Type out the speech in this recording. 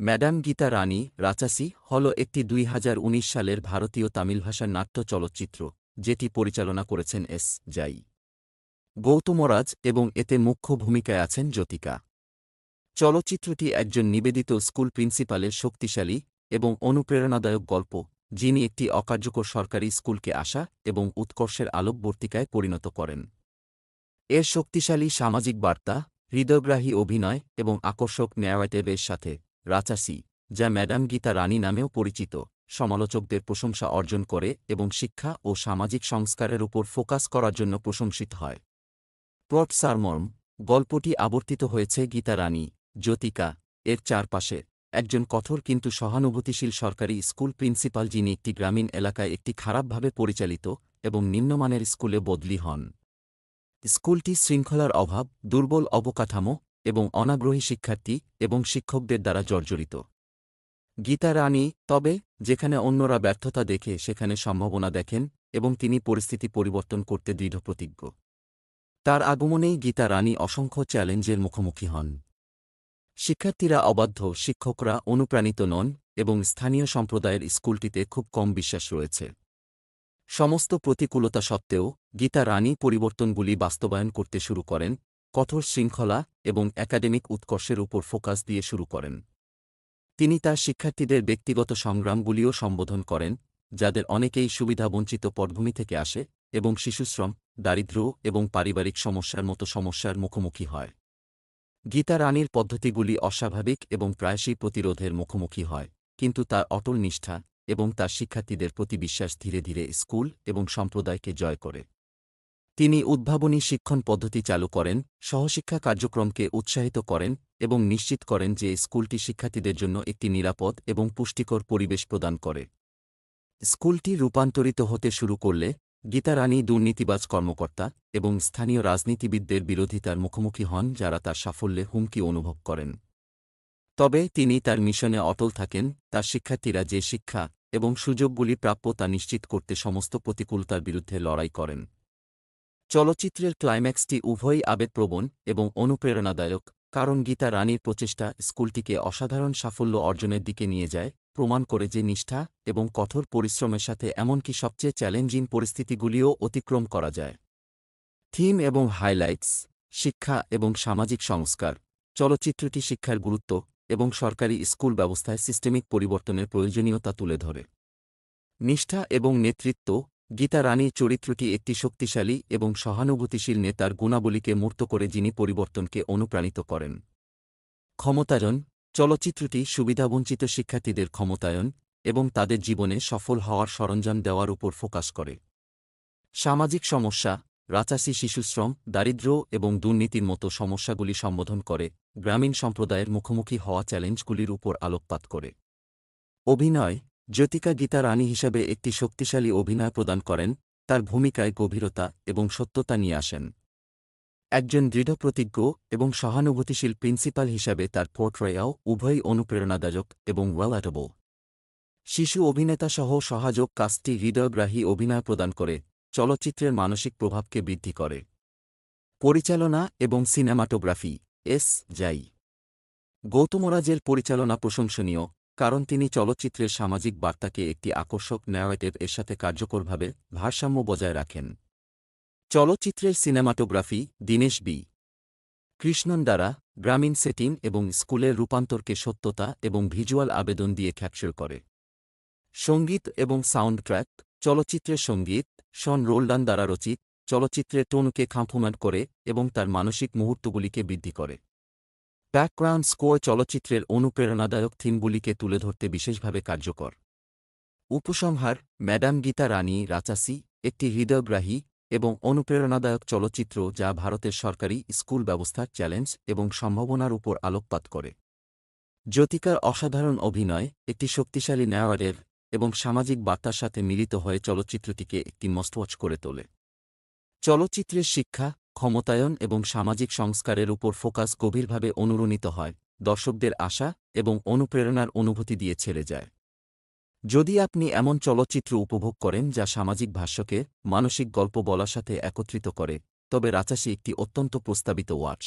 Madam Gita রানী রাচাসি হল একটি ২০১৯ সালের ভারতীয় তামিল ভাষার নাট্য চলচ্চিত্র যেটি পরিচালনা করেছেন এস জাই গৌতমরাজ এবং এতে মুখ্য ভূমিকায় আছেন জ্যোতিকা। চলচ্চিত্রটি একজন নিবেদিত স্কুল প্রিন্সিপালের শক্তিশালী এবং অনুপ্রেরণাদায়ক গল্প, যিনি একটি অকার্যকর সরকারি স্কুলকে আশা এবং উৎকর্ষের আলোকবর্তিকায় পরিণত করেন। এর শক্তিশালী সামাজিক বার্তা, হৃদয়গ্রাহী অভিনয় এবং আকর্ষক ন্যারেটিভের সাথে রাচাসি, যা ম্যাডাম গীতা রানী নামেও পরিচিত, সমালোচকদের প্রশংসা অর্জন করে এবং শিক্ষা ও সামাজিক সংস্কারের উপর ফোকাস করার জন্য প্রশংসিত হয়। প্লট সারমর্ম: গল্পটি আবর্তিত হয়েছে গীতা রানী, জ্যোতিকা এর চারপাশে, একজন কঠোর কিন্তু সহানুভূতিশীল সরকারি স্কুল প্রিন্সিপাল যিনি একটি গ্রামীণ এলাকায় একটি খারাপভাবে পরিচালিত এবং নিম্নমানের স্কুলে বদলি হন। স্কুলটি শৃঙ্খলার অভাব, দুর্বল অবকাঠামো এবং অনাগ্রহী শিক্ষার্থী এবং শিক্ষকদের দ্বারা জর্জরিত। গীতা রানী, তবে, যেখানে অন্যরা ব্যর্থতা দেখে সেখানে সম্ভাবনা দেখেন এবং তিনি পরিস্থিতি পরিবর্তন করতে দৃঢ়প্রতিজ্ঞ। তার আগমনেই গীতা রানী অসংখ্য চ্যালেঞ্জের মুখোমুখি হন। শিক্ষার্থীরা অবাধ্য, শিক্ষকরা অনুপ্রাণিত নন এবং স্থানীয় সম্প্রদায়ের স্কুলটিতে খুব কম বিশ্বাস রয়েছে। সমস্ত প্রতিকূলতা সত্ত্বেও গীতা রানী পরিবর্তনগুলি বাস্তবায়ন করতে শুরু করেন, কঠোর শৃঙ্খলা এবং একাডেমিক উৎকর্ষের উপর ফোকাস দিয়ে শুরু করেন। তিনি তার শিক্ষার্থীদের ব্যক্তিগত সংগ্রামগুলিও সম্বোধন করেন, যাদের অনেকেই সুবিধাবঞ্চিত পটভূমি থেকে আসে এবং শিশুশ্রম, দারিদ্র্য এবং পারিবারিক সমস্যার মতো সমস্যার মুখোমুখি হয়। গীতা রানীর পদ্ধতিগুলি অস্বাভাবিক এবং প্রায়শই প্রতিরোধের মুখোমুখি হয়, কিন্তু তার অটল নিষ্ঠা এবং তার শিক্ষার্থীদের প্রতি বিশ্বাস ধীরে ধীরে স্কুল এবং সম্প্রদায়কে জয় করে। তিনি উদ্ভাবনী শিক্ষণ পদ্ধতি চালু করেন, সহশিক্ষা কার্যক্রমকে উৎসাহিত করেন এবং নিশ্চিত করেন যে স্কুলটি শিক্ষার্থীদের জন্য একটি নিরাপদ এবং পুষ্টিকর পরিবেশ প্রদান করে। স্কুলটি রূপান্তরিত হতে শুরু করলে গীতা রানী দুর্নীতিবাজ কর্মকর্তা এবং স্থানীয় রাজনীতিবিদদের বিরোধিতার মুখোমুখি হন যারা তার সাফল্যে হুমকি অনুভব করেন। তবে তিনি তার মিশনে অটল থাকেন, তার শিক্ষার্থীরা যে শিক্ষা এবং সুযোগগুলি প্রাপ্য তা নিশ্চিত করতে সমস্ত প্রতিকূলতার বিরুদ্ধে লড়াই করেন। চলচ্চিত্রের ক্লাইম্যাক্সটি উভয়ই আবেগপ্রবণ এবং অনুপ্রেরণাদায়ক, কারণ গীতা রানীর প্রচেষ্টা স্কুলটিকে অসাধারণ সাফল্য অর্জনের দিকে নিয়ে যায়, প্রমাণ করে যে নিষ্ঠা এবং কঠোর পরিশ্রমের সাথে এমনকি সবচেয়ে চ্যালেঞ্জিং পরিস্থিতিগুলিও অতিক্রম করা যায়। থিম এবং হাইলাইটস: শিক্ষা এবং সামাজিক সংস্কার। চলচ্চিত্রটি শিক্ষার গুরুত্ব এবং সরকারি স্কুল ব্যবস্থায় সিস্টেমিক পরিবর্তনের প্রয়োজনীয়তা তুলে ধরে। নিষ্ঠা এবং নেতৃত্ব: গীতা রানীর চরিত্রটি একটি শক্তিশালী এবং সহানুভূতিশীল নেতার গুণাবলীকে মূর্ত করে যিনি পরিবর্তনকে অনুপ্রাণিত করেন। ক্ষমতায়ন: চলচ্চিত্রটি সুবিধাবঞ্চিত শিক্ষার্থীদের ক্ষমতায়ন এবং তাদের জীবনে সফল হওয়ার সরঞ্জাম দেওয়ার উপর ফোকাস করে। সামাজিক সমস্যা: রাচাসি শিশুশ্রম, দারিদ্র্য এবং দুর্নীতির মতো সমস্যাগুলি সম্বোধন করে, গ্রামীণ সম্প্রদায়ের মুখোমুখি হওয়া চ্যালেঞ্জগুলির উপর আলোকপাত করে। অভিনয়: জ্যোতিকা গীতা রানী হিসাবে একটি শক্তিশালী অভিনয় প্রদান করেন, তার ভূমিকায় গভীরতা এবং সত্যতা নিয়ে আসেন। একজন দৃঢ়প্রতিজ্ঞ এবং সহানুভূতিশীল প্রিন্সিপাল হিসাবে তার পোর্ট্রেয়াও উভয়ই অনুপ্রেরণাদায়ক এবং ওয়েলাটেবল। শিশু অভিনেতাসহ সহায়ক কাস্টটি হৃদয়গ্রাহী অভিনয় প্রদান করে, চলচ্চিত্রের মানসিক প্রভাবকে বৃদ্ধি করে। পরিচালনা এবং সিনেমাটোগ্রাফি: এস জাই গৌতমরাজের পরিচালনা প্রশংসনীয়, কারণ তিনি চলচ্চিত্রের সামাজিক বার্তাকে একটি আকর্ষক ন্যারেটিভ এর সাথে কার্যকরভাবে ভারসাম্য বজায় রাখেন। চলচ্চিত্রের সিনেমাটোগ্রাফি দীনেশ বি. কৃষ্ণন দ্বারা গ্রামীণ সেটিং এবং স্কুলের রূপান্তরকে সত্যতা এবং ভিজুয়াল আবেদন দিয়ে ক্যাপচার করে। সঙ্গীত এবং সাউন্ড ট্র্যাক: চলচ্চিত্রের সঙ্গীত শন রোল্ডান দ্বারা রচিত, চলচ্চিত্রের টোনকে কমপ্লিমেন্ট করে এবং তার মানসিক মুহূর্তগুলিকে বৃদ্ধি করে। ব্যাকগ্রাউন্ড স্কোর চলচ্চিত্রের অনুপ্রেরণাদায়ক থিমগুলিকে তুলে ধরতে বিশেষভাবে কার্যকর। উপসংহার: ম্যাডাম গীতা রানী রাচাসি একটি হৃদয়গ্রাহী এবং অনুপ্রেরণাদায়ক চলচ্চিত্র যা ভারতের সরকারি স্কুল ব্যবস্থার চ্যালেঞ্জ এবং সম্ভাবনার উপর আলোকপাত করে। জ্যোতিকার অসাধারণ অভিনয়, একটি শক্তিশালী ন্যারেটিভ এবং সামাজিক বার্তার সাথে মিলিত হয়ে চলচ্চিত্রটিকে একটি মাস্টওয়াচ করে তোলে। চলচ্চিত্রের শিক্ষা, ক্ষমতায়ন এবং সামাজিক সংস্কারের উপর ফোকাস গভীরভাবে অনুরণিত হয়, দর্শকদের আশা এবং অনুপ্রেরণার অনুভূতি দিয়ে ছেড়ে যায়। যদি আপনি এমন চলচ্চিত্র উপভোগ করেন যা সামাজিক ভাষ্যকে মানসিক গল্প বলার সাথে একত্রিত করে, তবে রাচাসি একটি অত্যন্ত প্রস্তাবিত ওয়াচ।